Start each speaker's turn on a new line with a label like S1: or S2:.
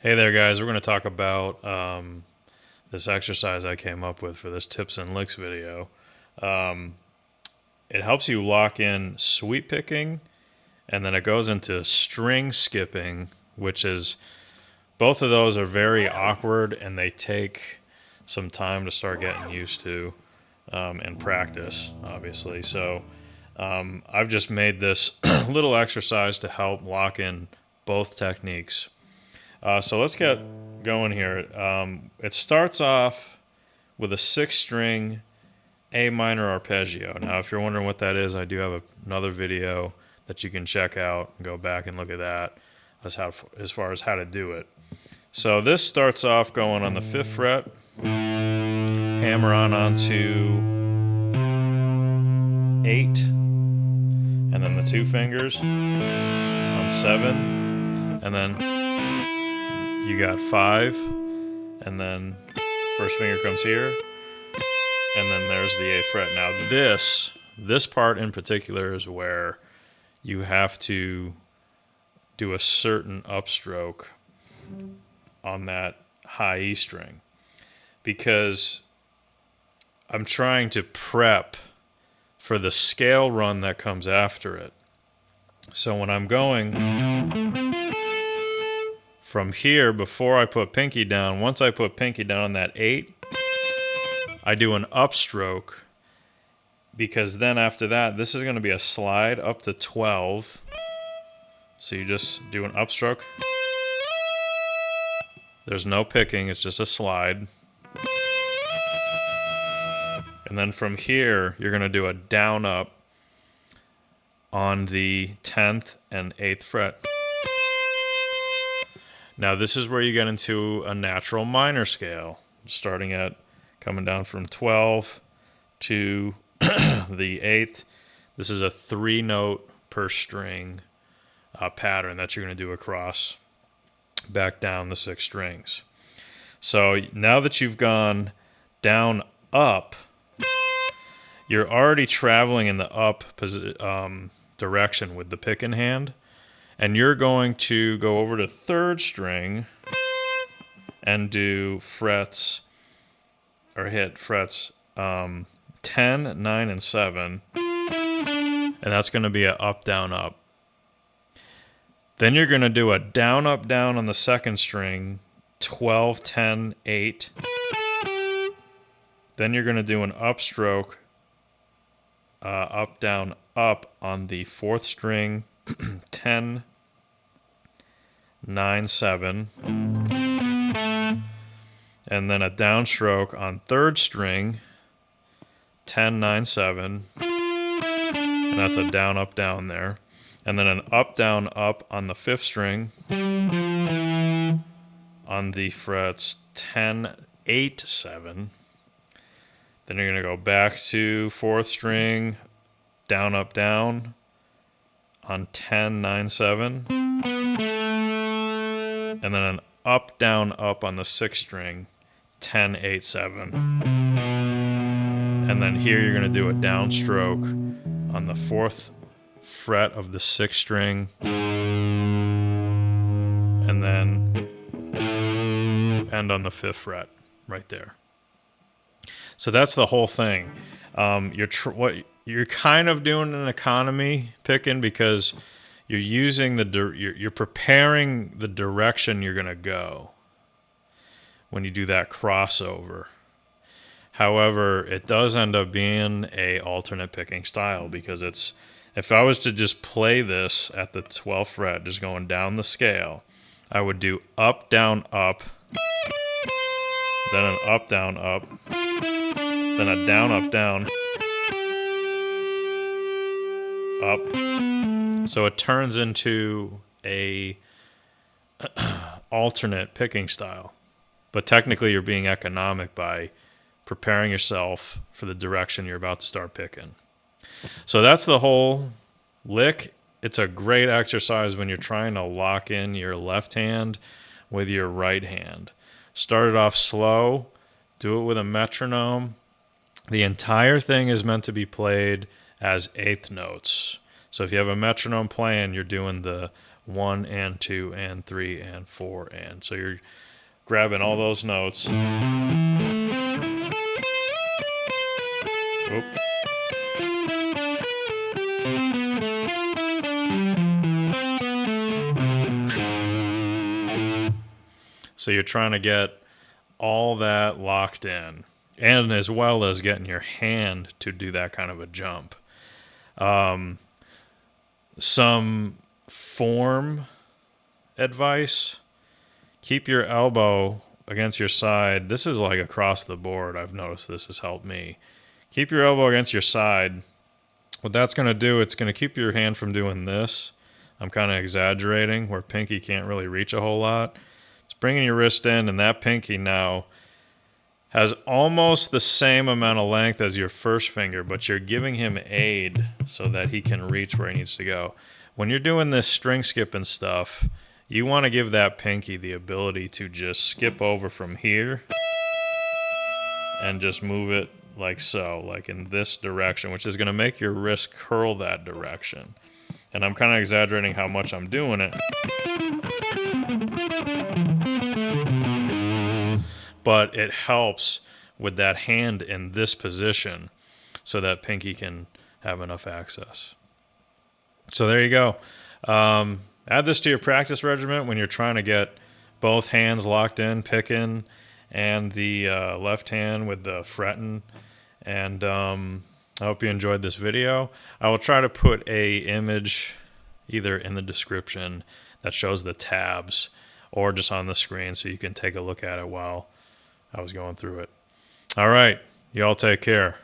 S1: Hey there, guys. We're going to talk about this exercise I came up with for this tips and licks video. Um, it helps you lock in sweep picking, and then it goes into string skipping, which is both of those are very awkward and they take some time to start getting used to and practice, obviously. So I've just made this little exercise to help lock in both techniques. So let's get going here. It starts off with a 6-string A minor arpeggio. Now, if you're wondering what that is, I do have another video that you can check out and go back and look at that as far as how to do it. So this starts off going on the 5th fret, hammer on onto 8, and then the 2 fingers on 7, and then you got 5, and then first finger comes here, and then there's the 8th fret. Now this part in particular is where you have to do a certain upstroke on that high E string, because I'm trying to prep for the scale run that comes after it. So when I'm going from here, before I put pinky down, once I put pinky down on that 8, I do an upstroke, because then after that, this is going to be a slide up to 12. So you just do an upstroke. There's no picking, it's just a slide. And then from here, you're going to do a down up on the 10th and 8th fret. Now this is where you get into a natural minor scale, starting at coming down from 12 to the 8th. This is a 3-note per string pattern that you're going to do across back down the 6 strings. So now that you've gone down up, you're already traveling in the up direction with the pick in hand, and you're going to go over to 3rd string and do frets, or hit frets 10, 9, and 7, and that's going to be a up, down, up. Then you're going to do a down, up, down on the 2nd string, 12, 10, 8. Then you're going to do an upstroke, up, down, up on the 4th string, 10, 9, 7. And then a downstroke on 3rd string, 10, 9, 7. And that's a down, up, down there. And then an up, down, up on the 5th string on the frets 10, 8, 7. Then you're going to go back to 4th string, down, up, down on 10, 9, 7. And then an up, down, up on the 6th string, 10, 8, 7. And then here you're going to do a downstroke on the 4th fret of the 6th string, and then end on the 5th fret right there. So that's the whole thing. What you're kind of doing an economy picking, because you're using you're preparing the direction you're going to go when you do that crossover. However, it does end up being a alternate picking style, because if I was to just play this at the 12th fret, just going down the scale, I would do up, down, up, then an up, down, up, then a down, up, down, up. So it turns into a alternate picking style. But technically you're being economic by preparing yourself for the direction you're about to start picking. So that's the whole lick. It's a great exercise when you're trying to lock in your left hand with your right hand. Start it off slow, do it with a metronome. The entire thing is meant to be played as 8th notes. So if you have a metronome playing, you're doing the 1 and 2 and 3 and 4 and. So you're grabbing all those notes. Oop. So you're trying to get all that locked in, and as well as getting your hand to do that kind of a jump. Some form advice: keep your elbow against your side. This is like across the board. I've noticed this has helped me. Keep your elbow against your side. What that's going to do, it's going to keep your hand from doing this. I'm kind of exaggerating, where pinky can't really reach a whole lot. It's bringing your wrist in, and that pinky now has almost the same amount of length as your first finger, but you're giving him aid so that he can reach where he needs to go. When you're doing this string skipping stuff, you want to give that pinky the ability to just skip over from here and just move it like so, like in this direction, which is going to make your wrist curl that direction. And I'm kind of exaggerating how much I'm doing it, but it helps with that hand in this position so that pinky can have enough access. So there you go. Add this to your practice regimen when you're trying to get both hands locked in, picking, and the left hand with the fretting. And I hope you enjoyed this video. I will try to put a image either in the description that shows the tabs or just on the screen so you can take a look at it while I was going through it. All right. Y'all take care.